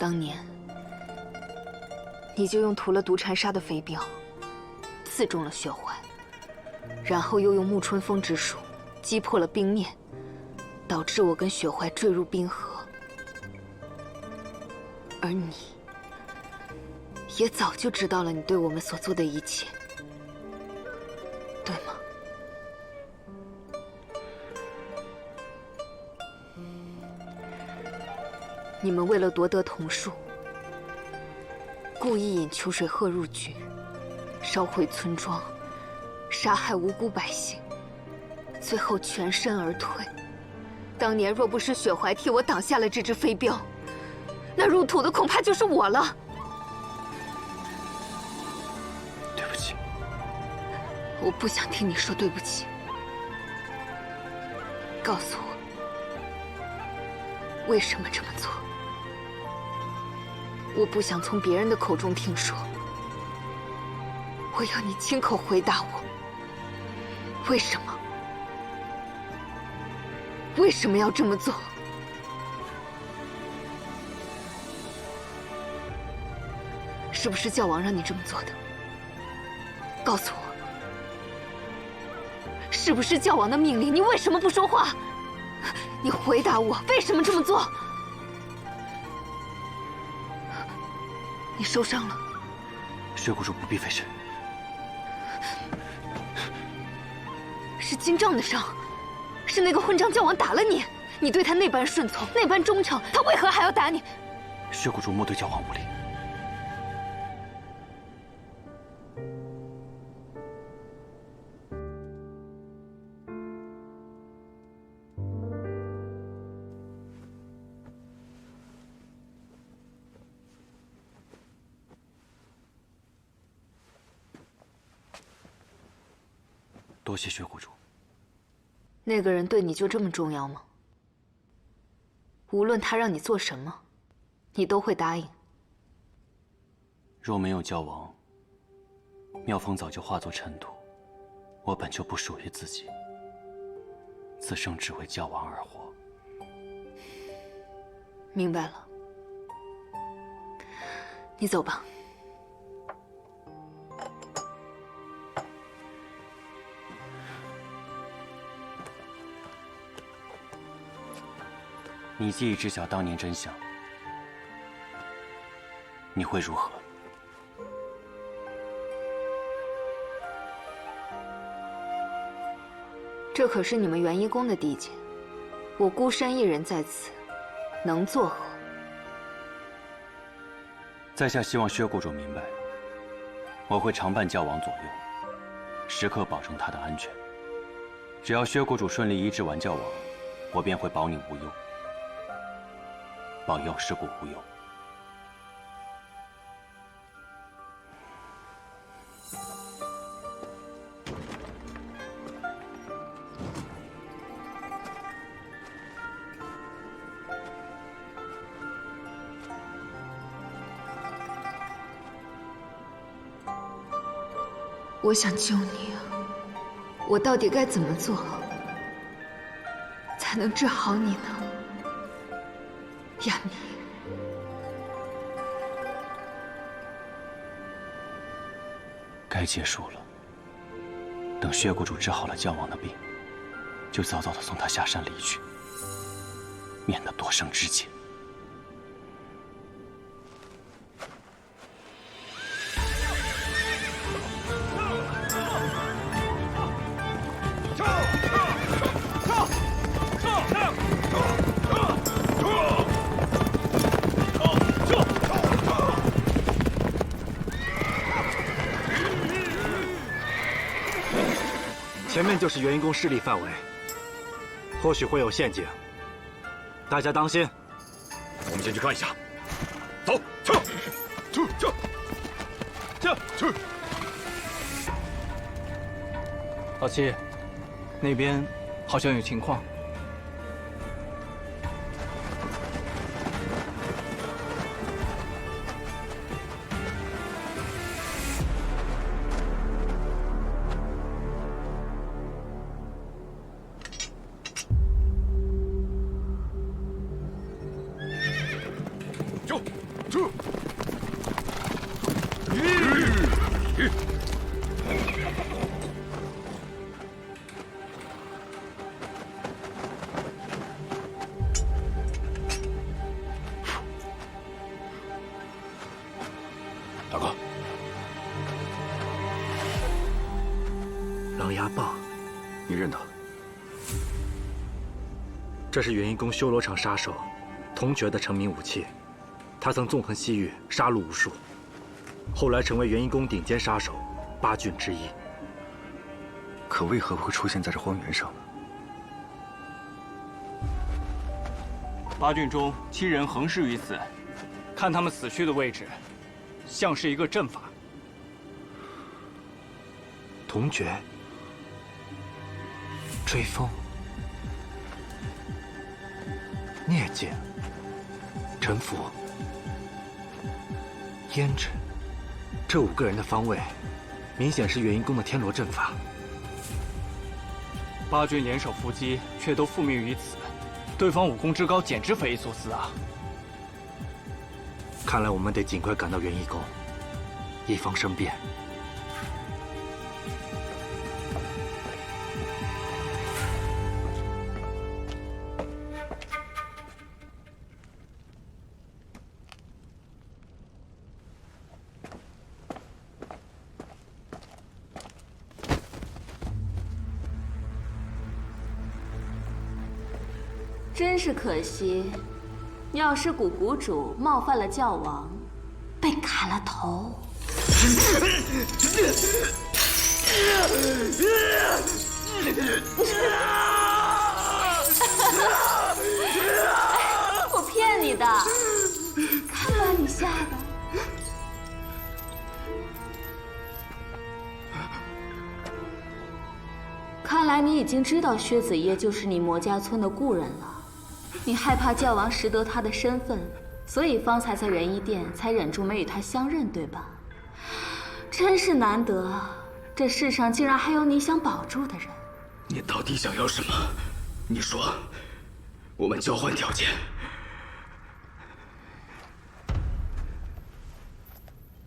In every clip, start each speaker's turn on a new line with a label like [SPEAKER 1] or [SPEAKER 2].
[SPEAKER 1] 当年，你就用涂了毒禅砂的飞镖，刺中了雪怀，然后又用沐春风之术击破了冰面，导致我跟雪怀坠入冰河。而你，也早就知道了你对我们所做的一切，对吗？ 你们为了夺得桐树，故意引秋水鹤入局，烧毁村庄，杀害无辜百姓，最后全身而退。当年若不是雪怀替我挡下了这只飞镖，那入土的恐怕就是我了。
[SPEAKER 2] 对不起，
[SPEAKER 1] 我不想听你说对不起。告诉我，为什么这么做？ 我不想从别人的口中听说，我要你亲口回答我，为什么？为什么要这么做？是不是教王让你这么做的？告诉我，是不是教王的命令？你为什么不说话？你回答我，为什么这么做？ 你受伤了，
[SPEAKER 2] 薛谷主不必费神。
[SPEAKER 1] 是金杖的伤，是那个混账教王打了你。你对他那般顺从，那般忠诚，他为何还要打你？
[SPEAKER 2] 薛谷主莫对教王无礼。多谢薛谷主。
[SPEAKER 1] 那个人对你就这么重要吗？无论他让你做什么，你都会答应。
[SPEAKER 2] 若没有教王，妙风早就化作尘土。我本就不属于自己，此生只为教王而活。
[SPEAKER 1] 明白了，你走吧。
[SPEAKER 2] 你既已知晓当年真相，你会如何？
[SPEAKER 1] 这可是你们元一宫的地界，我孤身一人在此，能作何？
[SPEAKER 2] 在下希望薛谷主明白，我会常伴教王左右，时刻保证他的安全。只要薛谷主顺利医治完教王，我便会保你无忧。 保佑尸骨无忧。
[SPEAKER 1] 我想救你啊！我到底该怎么做，才能治好你呢？ 亚米，
[SPEAKER 2] 该结束了。等薛谷主治好了教王的病，就早早的送他下山离去，免得多生枝节。
[SPEAKER 3] 前面就是元一宫势力范围，或许会有陷阱，大家当心。
[SPEAKER 4] 我们先去看一下。走，去！
[SPEAKER 5] 老七，那边好像有情况。
[SPEAKER 4] 大哥，
[SPEAKER 3] 狼牙棒，
[SPEAKER 4] 你认得？
[SPEAKER 3] 这是元婴宫修罗场杀手铜爵的成名武器。他曾纵横西域，杀戮无数，后来成为元婴宫顶尖杀手8郡之一。
[SPEAKER 4] 可为何会出现在这荒原上呢
[SPEAKER 5] 8郡中7人横尸于此，看他们死去的位置，像是一个阵法。
[SPEAKER 3] 铜爵、追风、涅剑、沉浮、胭脂，这5个人的方位，明显是元婴宫的天罗阵法。
[SPEAKER 5] 8郡联手伏击，却都复命于此，对方武功之高，简直匪夷所思啊！
[SPEAKER 3] 看来我们得尽快赶到元婴宫，以防生变。
[SPEAKER 6] 真是可惜，妙师谷谷主冒犯了教王，被砍了头。我骗你的，看把你吓的。看来你已经知道薛子夜就是你魔家村的故人了。你害怕教王识得他的身份，所以方才在元一殿才忍住没与他相认，对吧？真是难得，这世上竟然还有你想保住的人。
[SPEAKER 4] 你到底想要什么？你说，我们交换条件。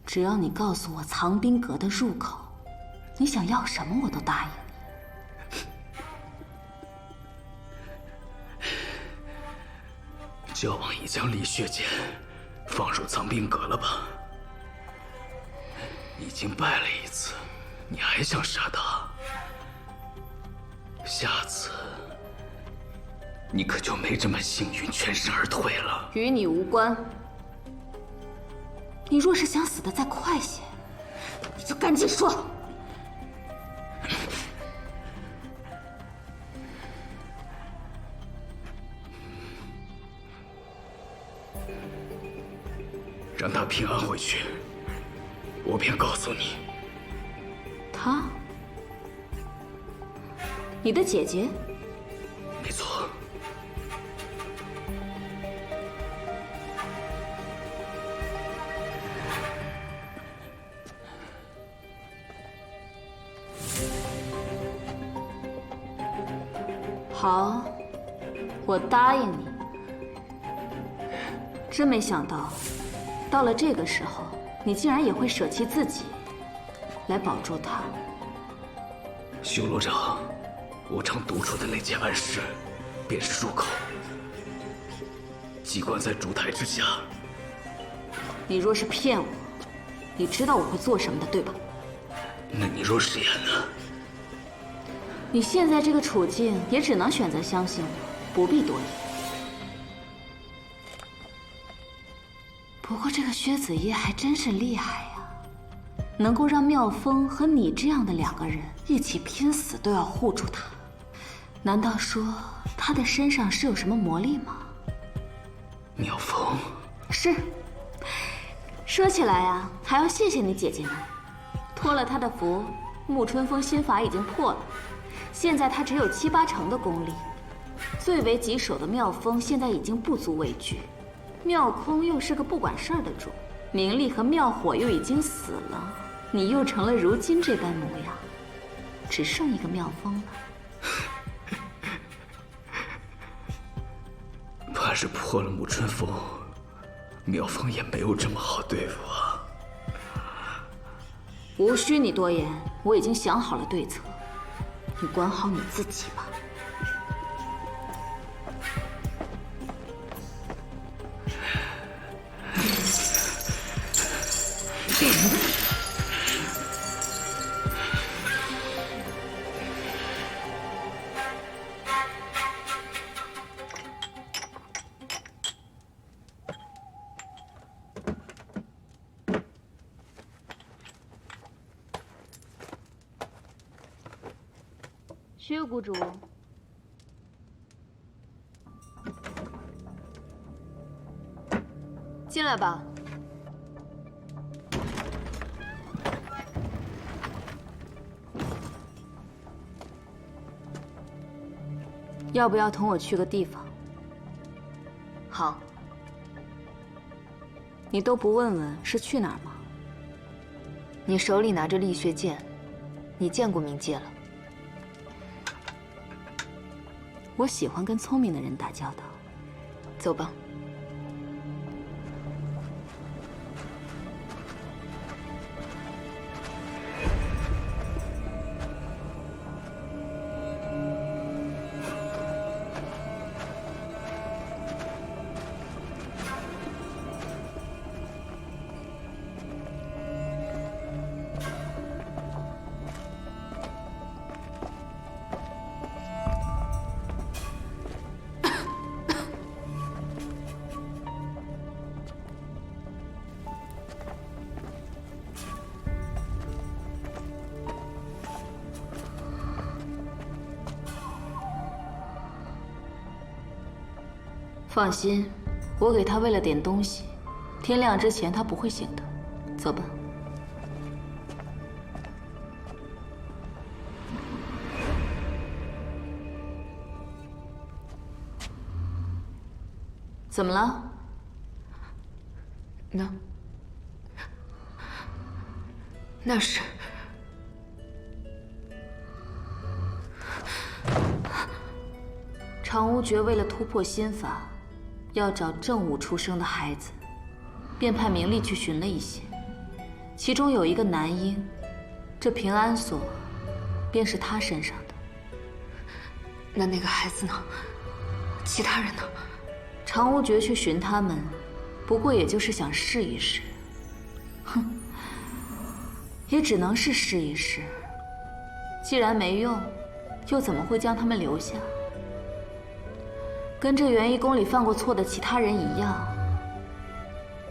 [SPEAKER 6] 只要你告诉我藏兵阁的入口，你想要什么我都答应。
[SPEAKER 4] 教王已将李血剑放入藏兵阁了吧？已经败了一次，你还想杀他？下次你可就没这么幸运全身而退了。
[SPEAKER 6] 与你无关。你若是想死得再快些，你就赶紧说。
[SPEAKER 4] 让他平安回去，我便告诉你。
[SPEAKER 6] 她？你的姐姐？
[SPEAKER 4] 没错。
[SPEAKER 6] 好，我答应你。真没想到，到了这个时候，你竟然也会舍弃自己，来保住他。
[SPEAKER 4] 修罗场，我常独处的那间暗室，便是入口。机关在烛台之下。
[SPEAKER 6] 你若是骗我，你知道我会做什么的，对吧？
[SPEAKER 4] 那你若食言呢？
[SPEAKER 6] 你现在这个处境，也只能选择相信我，不必多言。不过这个薛子夜还真是厉害呀，能够让妙风和你这样的2个人一起拼死都要护住他。难道说他的身上是有什么魔力吗？
[SPEAKER 4] 妙风
[SPEAKER 6] 是。说起来啊，还要谢谢你姐姐们，托了他的福，沐春风心法已经破了，现在他只有7、8成的功力。最为棘手的妙风现在已经不足为惧，妙空又是个不管事儿的主，明丽和妙火又已经死了，你又成了如今这般模样，只剩一个妙风了。
[SPEAKER 4] 怕是破了沐春风，妙风也没有这么好对付啊。
[SPEAKER 6] 无需你多言，我已经想好了对策，你管好你自己吧。薛谷主，
[SPEAKER 1] 进来吧。
[SPEAKER 6] 要不要同我去个地方？
[SPEAKER 1] 好，
[SPEAKER 6] 你都不问问是去哪儿吗？
[SPEAKER 1] 你手里拿着力学剑，你见过冥界了？
[SPEAKER 6] 我喜欢跟聪明的人打交道。
[SPEAKER 1] 走吧。
[SPEAKER 6] 放心，我给他喂了点东西，天亮之前他不会醒的。走吧。怎么了？
[SPEAKER 1] 那是
[SPEAKER 6] 长乌觉为了突破心法，要找正午出生的孩子，便派明丽去寻了一些，其中有一个男婴，这平安锁便是他身上的。
[SPEAKER 1] 那个孩子呢？其他人呢？
[SPEAKER 6] 长乌觉去寻他们，不过也就是想试一试。哼，也只能是试一试。既然没用，又怎么会将他们留下？跟这元一宫里犯过错的其他人一样，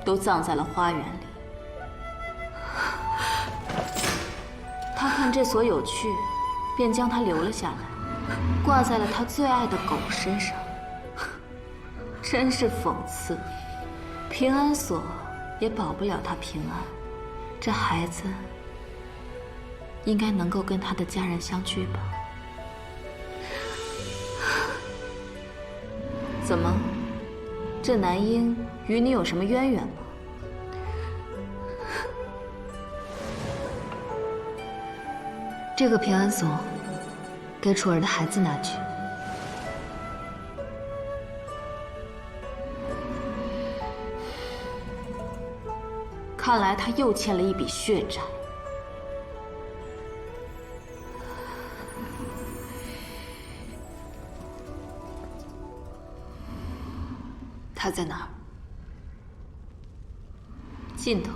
[SPEAKER 6] 都葬在了花园里。他看这所有趣，便将他留了下来，挂在了他最爱的狗身上。真是讽刺，平安锁也保不了他平安，这孩子应该能够跟他的家人相聚吧？怎么，这男婴与你有什么渊源吗？
[SPEAKER 1] 这个平安锁，给楚儿的孩子拿去。
[SPEAKER 6] 看来他又欠了一笔血债。
[SPEAKER 1] 他在哪儿？
[SPEAKER 6] 尽头。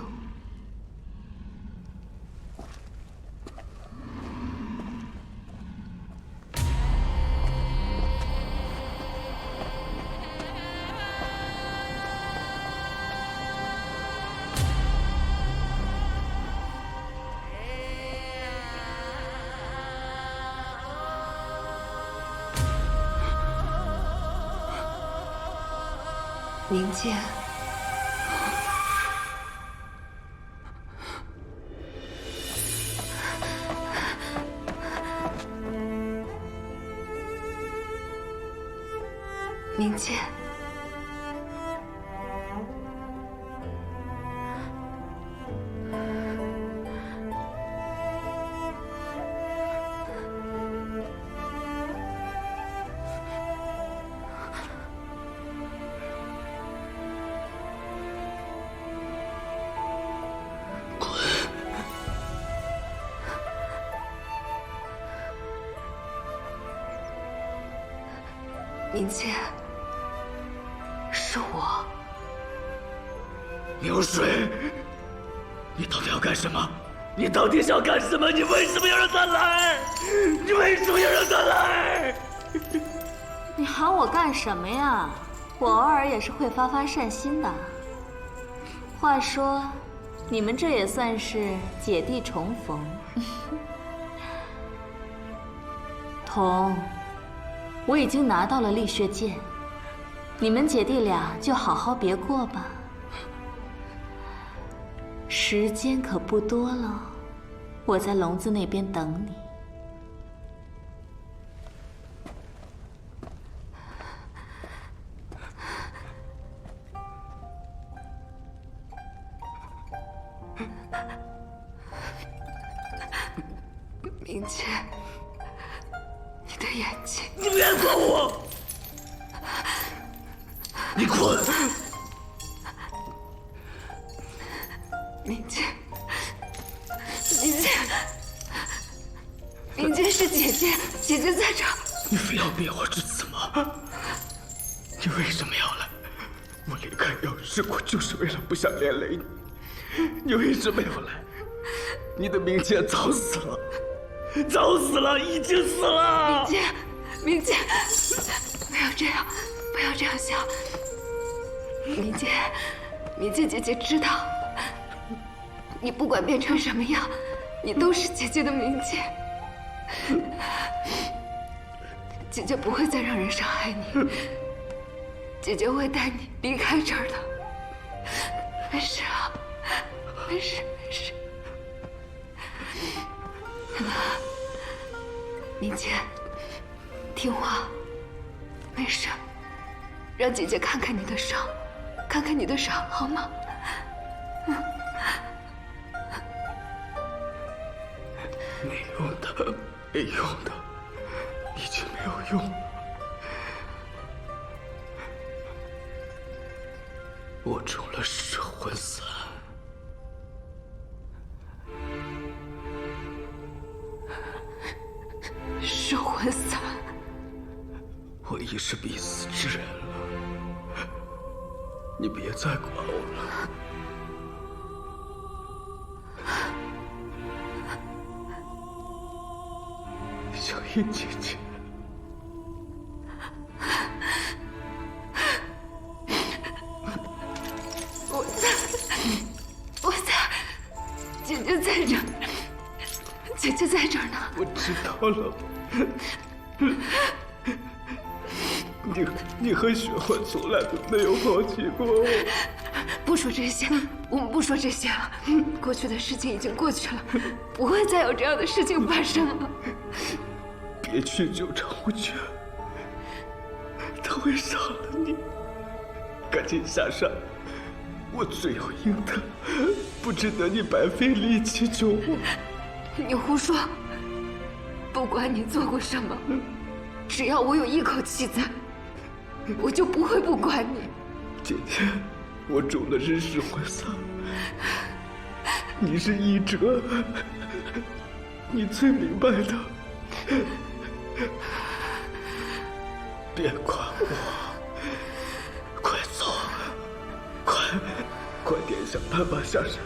[SPEAKER 1] 冥界，冥界，明界，是我。
[SPEAKER 4] 流水，你到底要干什么？你到底想干什么？你为什么要让他来？你为什么要让他来？
[SPEAKER 6] 你喊我干什么呀？我偶尔也是会发发善心的。话说，你们这也算是姐弟重逢。童，我已经拿到了力血剑，你们姐弟俩就好好别过吧。时间可不多了，我在笼子那边等你。
[SPEAKER 1] 明界，你的眼睛，
[SPEAKER 4] 你别管我，你滚！
[SPEAKER 1] 明界，明界，明界是姐姐，姐姐在这儿。
[SPEAKER 4] 你非要灭我之子吗？你为什么要来？我离开药师国就是为了不想连累你。你为什么要来？你的明界早死了，早死了，已经死了。
[SPEAKER 1] 明界，明界，不要这样，不要这样想。明界，明界姐姐知道，你不管变成什么样，你都是姐姐的明界。姐姐不会再让人伤害你，姐姐会带你离开这儿的。没事啊，没事没事。明界，听话，没事，让姐姐看看你的伤，看看你的伤，好吗？
[SPEAKER 4] 没用的，没用的，已经没有用了。我中了噬魂散。
[SPEAKER 1] 噬魂散，
[SPEAKER 4] 我已是必死之人了，你别再管我了。小燕姐姐，
[SPEAKER 1] 我在，姐姐在这儿，姐姐在这儿呢。
[SPEAKER 4] 我知道了。你和雪花从来都没有抛弃过我。
[SPEAKER 1] 不说这些，我们不说这些了。过去的事情已经过去了，不会再有这样的事情发生了。
[SPEAKER 4] 别去纠缠无缺，他会杀了你。赶紧下山，我罪有应得，不值得你白费力气救我。
[SPEAKER 1] 你胡说！不管你做过什么，只要我有一口气在，我就不会不管你。
[SPEAKER 4] 姐姐，我中的是噬魂散，你是医者，你最明白的。别管我，快走，快点想办法下山。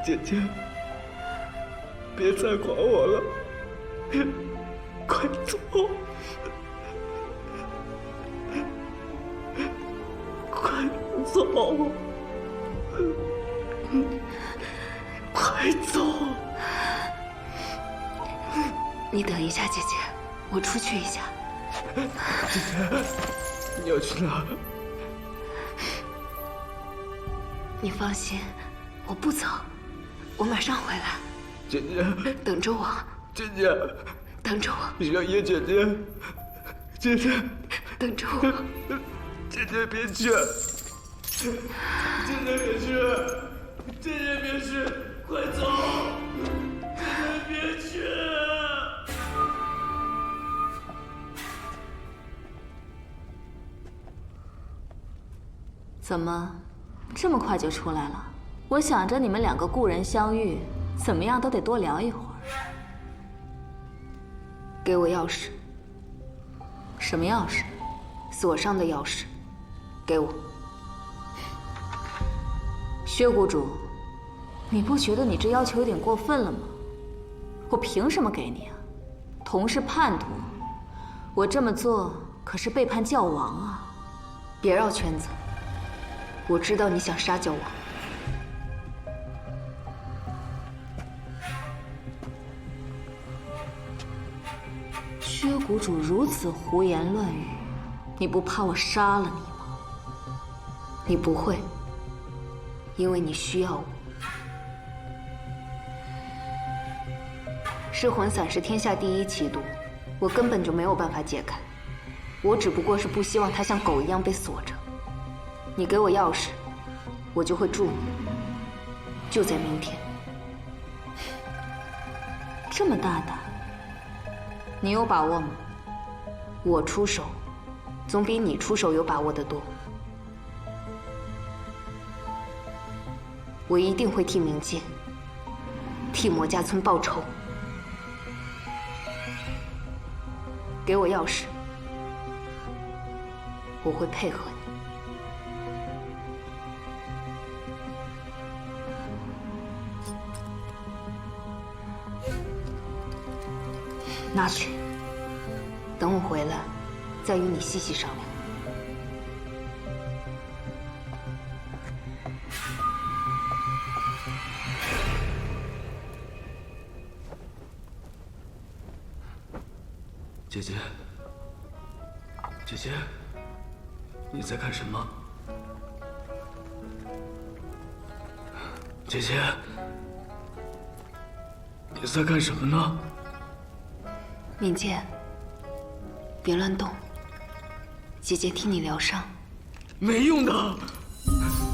[SPEAKER 4] 姐姐，别再管我了，快走，快走，快走！
[SPEAKER 1] 你等一下，姐姐，我出去一下。
[SPEAKER 4] 姐姐，你要去哪？
[SPEAKER 1] 你放心，我不走，我马上回来。
[SPEAKER 4] 姐姐，
[SPEAKER 1] 等着我。
[SPEAKER 4] 姐姐，
[SPEAKER 1] 等着我。
[SPEAKER 4] 小叶姐姐，姐姐，
[SPEAKER 1] 等着我。
[SPEAKER 4] 姐姐别去，姐姐别去，姐姐别去，快走！姐姐别去！
[SPEAKER 6] 怎么，这么快就出来了？我想着你们两个故人相遇，怎么样都得多聊一会儿。
[SPEAKER 1] 给我钥匙。
[SPEAKER 6] 什么钥匙？
[SPEAKER 1] 锁上的钥匙，给我。
[SPEAKER 6] 薛谷主，你不觉得你这要求有点过分了吗？我凭什么给你啊？同是叛徒，我这么做可是背叛教王啊！
[SPEAKER 1] 别绕圈子，我知道你想杀教王。
[SPEAKER 6] 薛谷主如此胡言乱语，你不怕我杀了你吗？
[SPEAKER 1] 你不会，因为你需要我。噬魂伞是天下第一奇毒，我根本就没有办法解开。我只不过是不希望它像狗一样被锁着。你给我钥匙，我就会助你。就在明天。
[SPEAKER 6] 这么大胆，你有把握吗？
[SPEAKER 1] 我出手，总比你出手有把握的多。我一定会替冥界、替魔家村报仇。给我钥匙，我会配合你。
[SPEAKER 6] 拿去。
[SPEAKER 1] 等我回来，再与你细细商量。
[SPEAKER 4] 姐姐，姐姐，你在干什么？姐姐，你在干什么呢？
[SPEAKER 1] 冥界，别乱动，姐姐替你疗伤。
[SPEAKER 4] 没用的，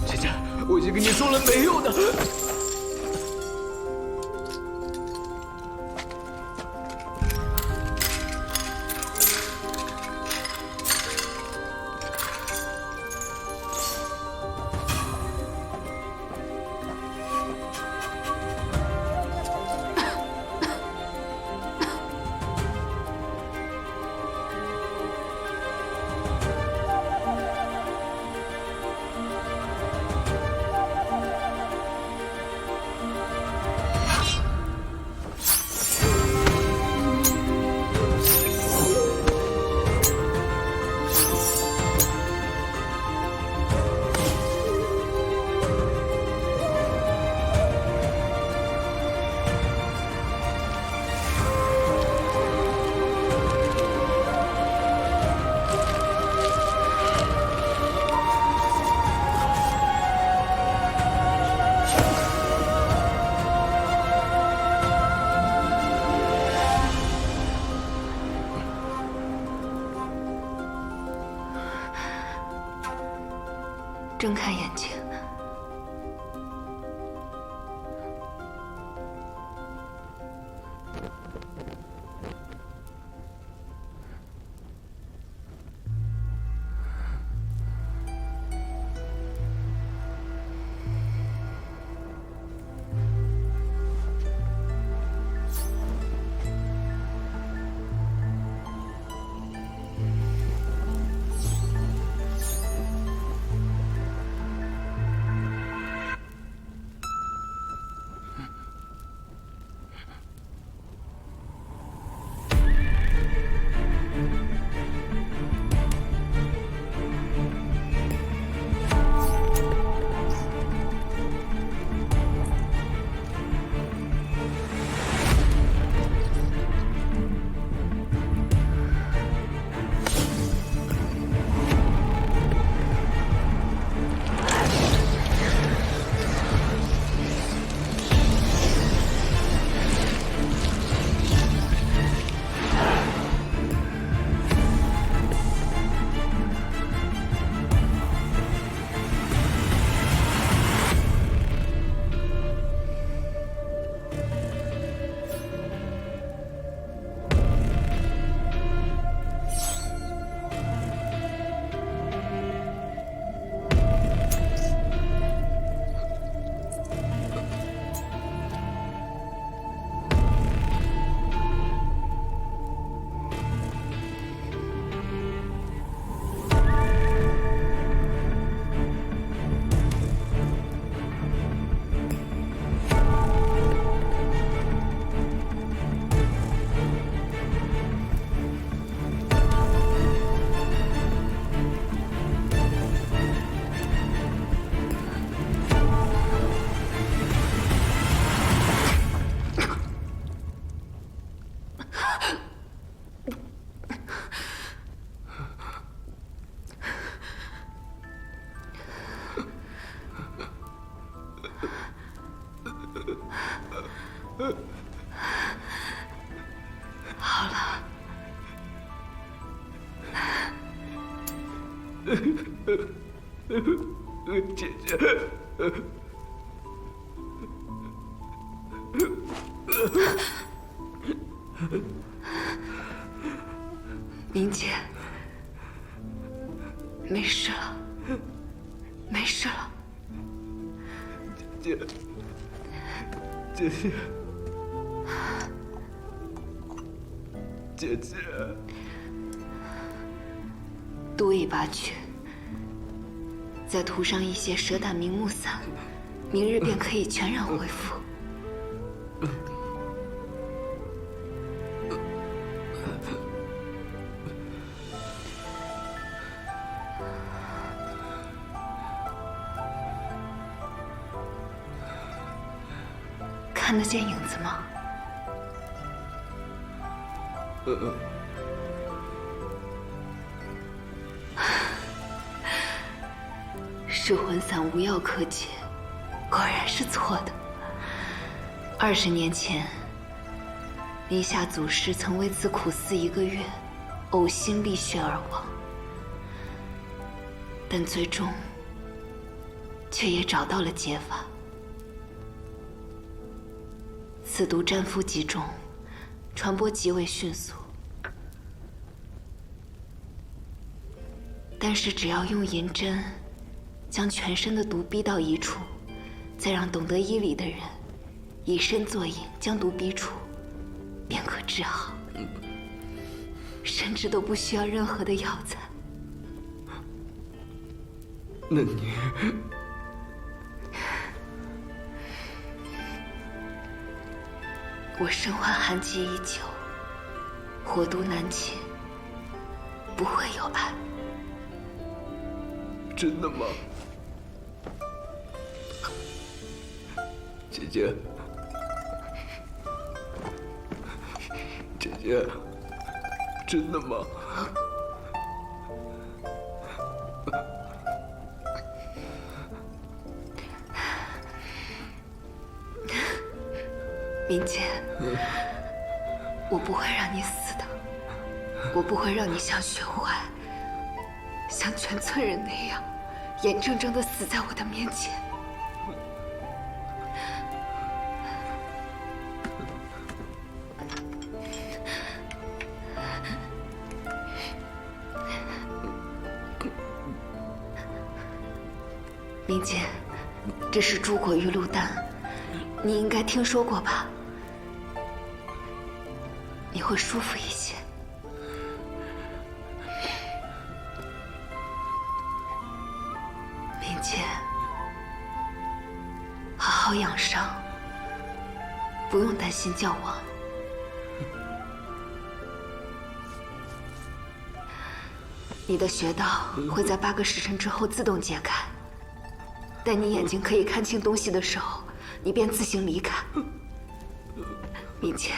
[SPEAKER 4] 姐姐，我已经跟你说了，没用的。
[SPEAKER 1] 睁开眼睛。好了。
[SPEAKER 4] 姐姐，
[SPEAKER 1] 明姐，没事了，没事了。
[SPEAKER 4] 姐姐，姐姐，
[SPEAKER 1] 毒尾巴去，再涂上一些蛇胆明目散，明日便可以全然恢复。看得见影子吗？噬魂散无药可解，果然是错的。20年前，黎夏祖师曾为此苦思1个月，呕心沥血而亡，但最终却也找到了解法。此毒沾附极重，传播极为迅速。但是只要用银针将全身的毒逼到一处，再让懂得医理的人以身作引，将毒逼出，便可治好，甚至都不需要任何的药材。
[SPEAKER 4] 那你
[SPEAKER 1] 我身患寒疾已久，火毒难解，不会有碍。
[SPEAKER 4] 真的吗？姐姐，姐姐，真的吗？
[SPEAKER 1] 明姐，我不会让你死的，我不会让你像雪怀、像全村人那样，眼睁睁地死在我的面前。明姐，这是朱果玉露丹，你应该听说过吧？你会舒服一些。明姐，好好养伤，不用担心教王。你的穴道会在8个时辰之后自动解开，待你眼睛可以看清东西的时候，你便自行离开。明姐，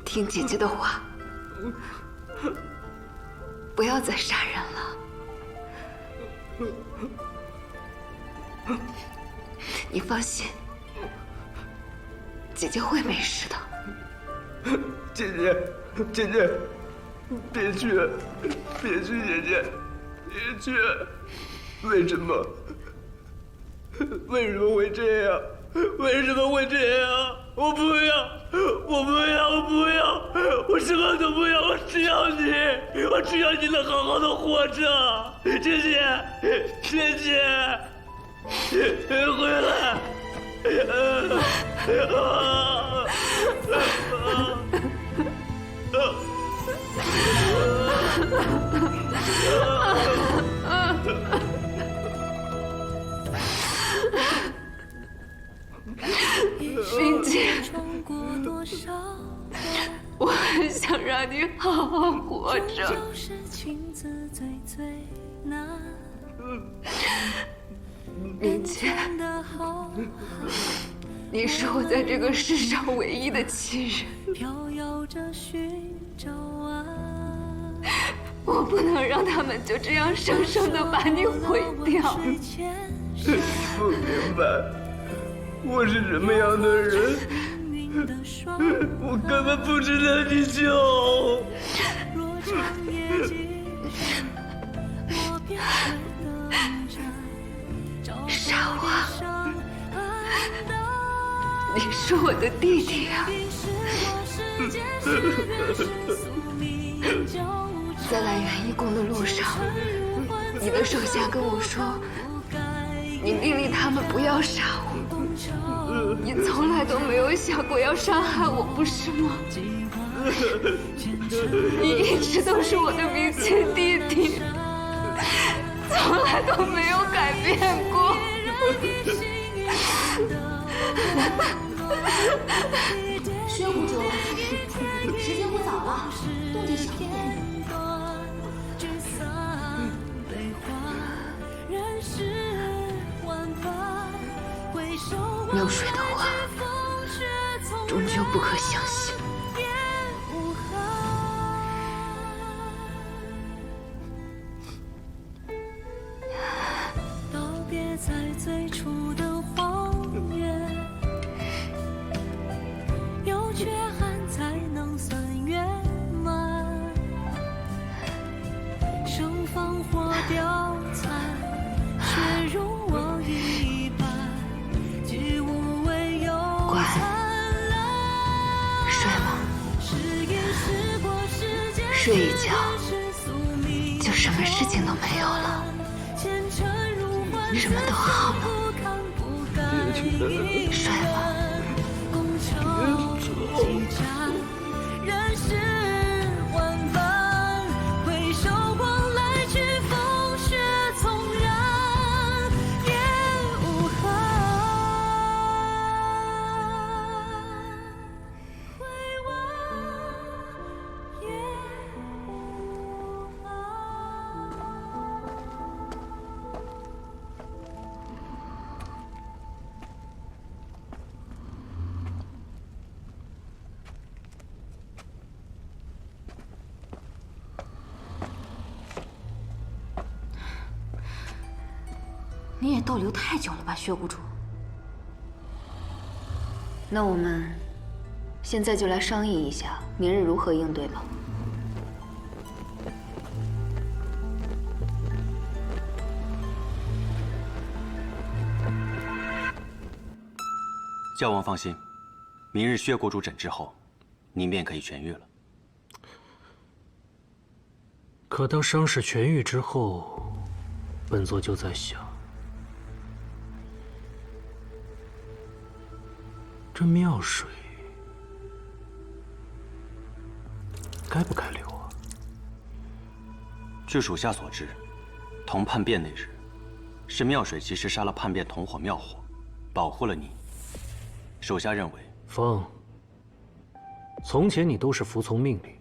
[SPEAKER 1] 听姐姐的话，不要再杀人了。你放心，姐姐会没事的。
[SPEAKER 4] 姐姐，姐姐，别去，别去，姐姐，别去！为什么？为什么会这样？为什么会这样？我不要，我不要，我不要，我什么都不要，我只要你，我只要你能好好的活着，姐姐，姐姐，回来！
[SPEAKER 1] 明姐，我很想让你好好活着。明姐，你是我在这个世上唯一的亲人，我不能让他们就这样生生的把你毁掉。
[SPEAKER 4] 不明白，我是什么样的人？我根本不值得你救。
[SPEAKER 1] 沙娃，你是我的弟弟啊！在来元一宫的路上，你的手下跟我说，你命令他们不要杀我，你从来都没有想过要伤害我，不是吗？你一直都是我的明亲弟弟，从来都没有改变过。
[SPEAKER 6] 薛公主，时间不早了，动静小一点。
[SPEAKER 1] 妙水的话，终究不可相信。
[SPEAKER 7] 道别在最初的荒原，有缺憾才能算圆满。生放火凋残，却容我一半。举无为有灿烂。
[SPEAKER 1] 睡吧，睡一觉，就什么事情都没有了，什么都好了。睡吧。
[SPEAKER 7] 人世万般，回首光来去，风雪纵然也无憾。回望也无憾。
[SPEAKER 6] 你也逗留太久了吧，薛谷主？
[SPEAKER 1] 那我们现在就来商议一下，明日如何应对吧。
[SPEAKER 2] 教王放心，明日薛国主诊治后，您便可以痊愈了。
[SPEAKER 8] 可当伤势痊愈之后，本座就在想，这妙水该不该留啊？
[SPEAKER 2] 据属下所知，同叛变那日，是妙水及时杀了叛变同伙妙火，保护了你。属下认为，
[SPEAKER 8] 风，从前你都是服从命令，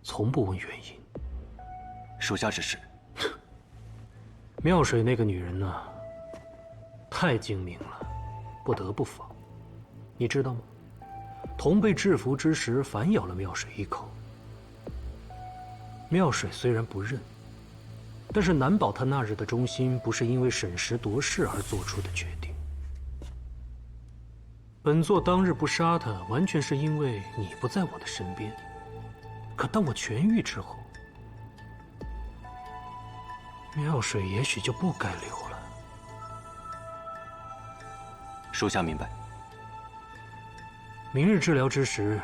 [SPEAKER 8] 从不问原因。
[SPEAKER 2] 属下只是。
[SPEAKER 8] 妙水那个女人呢，太精明了，不得不防。你知道吗？童被制服之时，反咬了妙水一口。妙水虽然不认，但是难保他那日的忠心不是因为审时度势而做出的决定。本座当日不杀他，完全是因为你不在我的身边。可当我痊愈之后，妙水也许就不该留了。
[SPEAKER 2] 属下明白。
[SPEAKER 8] 明日治疗之时，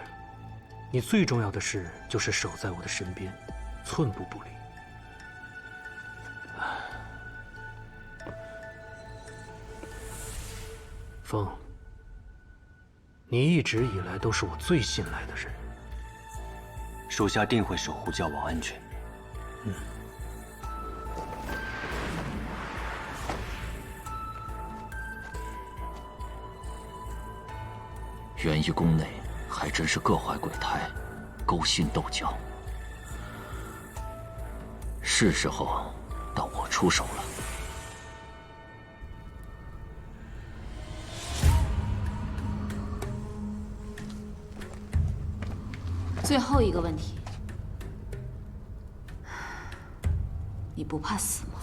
[SPEAKER 8] 你最重要的事就是守在我的身边，寸步不离。风，你一直以来都是我最信赖的人。
[SPEAKER 2] 属下定会守护教王安全。
[SPEAKER 9] 元一宫内还真是各怀鬼胎，勾心斗角。是时候到我出手了。
[SPEAKER 6] 最后一个问题，你不怕死吗？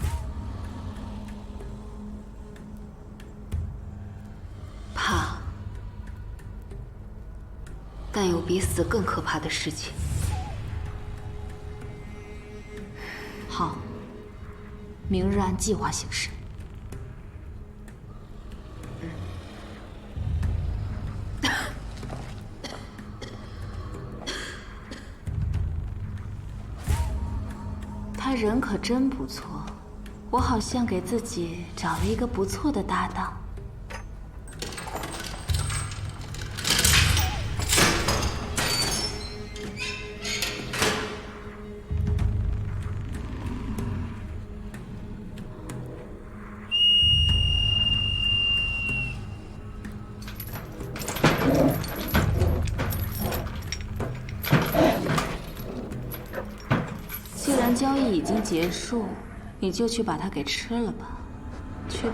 [SPEAKER 1] 怕。但有比死更可怕的事情。
[SPEAKER 6] 好，明日按计划行事。他人可真不错，我好像给自己找了一个不错的搭档。既然交易已经结束，你就去把它给吃了吧，去吧。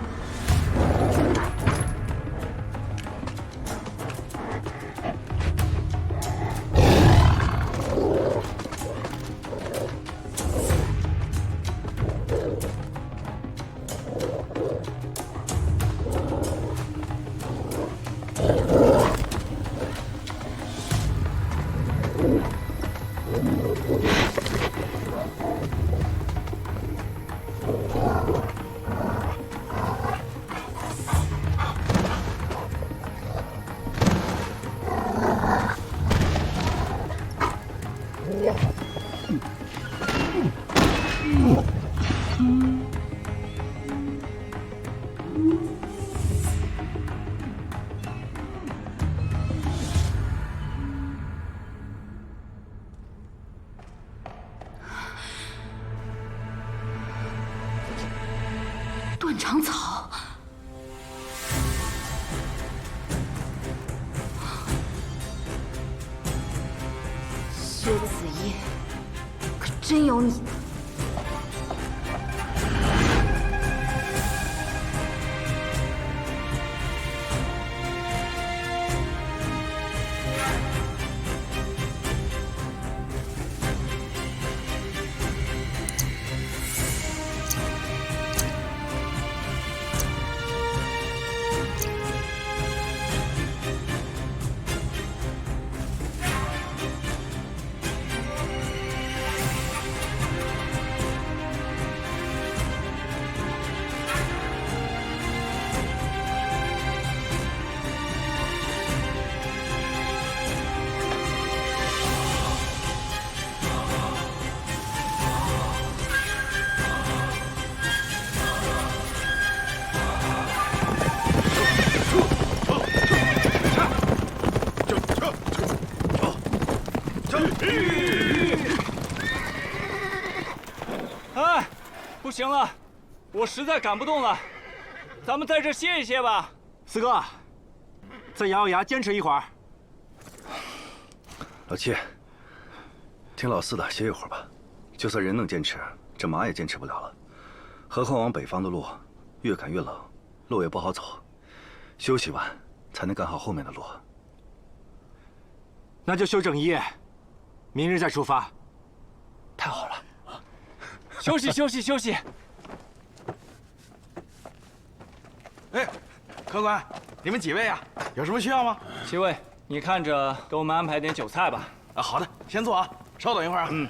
[SPEAKER 6] 断肠草，薛子夜，可真有你的！
[SPEAKER 5] 哎，不行了，我实在赶不动了，咱们在这歇一歇吧。
[SPEAKER 3] 四哥，再咬咬牙，坚持一会儿。
[SPEAKER 10] 老七，听老四的，歇一会儿吧。就算人能坚持，这马也坚持不了了。何况往北方的路越赶越冷，路也不好走，休息完才能干好后面的路。
[SPEAKER 3] 那就休整一夜，明日再出发。
[SPEAKER 10] 太好了。
[SPEAKER 5] 休息休息休息。
[SPEAKER 4] 哎，客官，你们几位啊？有什么需要吗？
[SPEAKER 5] 七位，你看着给我们安排点酒菜吧。
[SPEAKER 4] 啊，好的，先坐啊，稍等一会儿啊。嗯。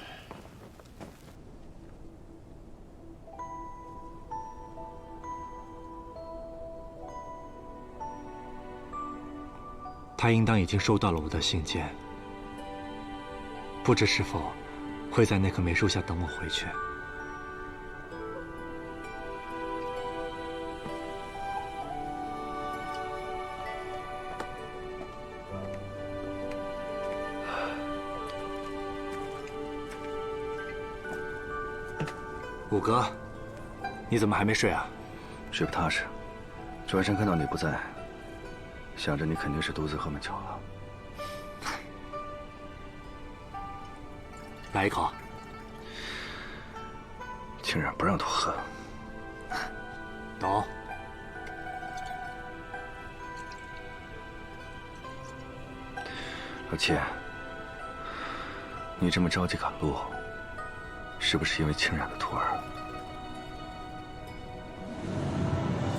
[SPEAKER 3] 他应当已经收到了我的信件，不知是否会在那棵梅树下等我回去。五哥，你怎么还没睡啊？
[SPEAKER 10] 睡不踏实，转身看到你不在，想着你肯定是独自喝闷酒了。
[SPEAKER 3] 来一口。
[SPEAKER 10] 清然不让多喝。
[SPEAKER 3] 懂。
[SPEAKER 10] 老七，你这么着急赶路，是不是因为清然的徒儿？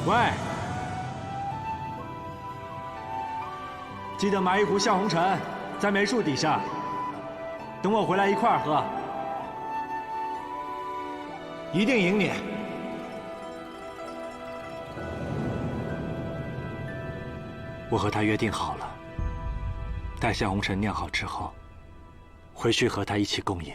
[SPEAKER 3] 喂，记得买一壶象红尘，在梅树底下，等我回来一块儿喝，一定赢你。我和他约定好了，待向红尘酿好之后，回去和他一起共饮。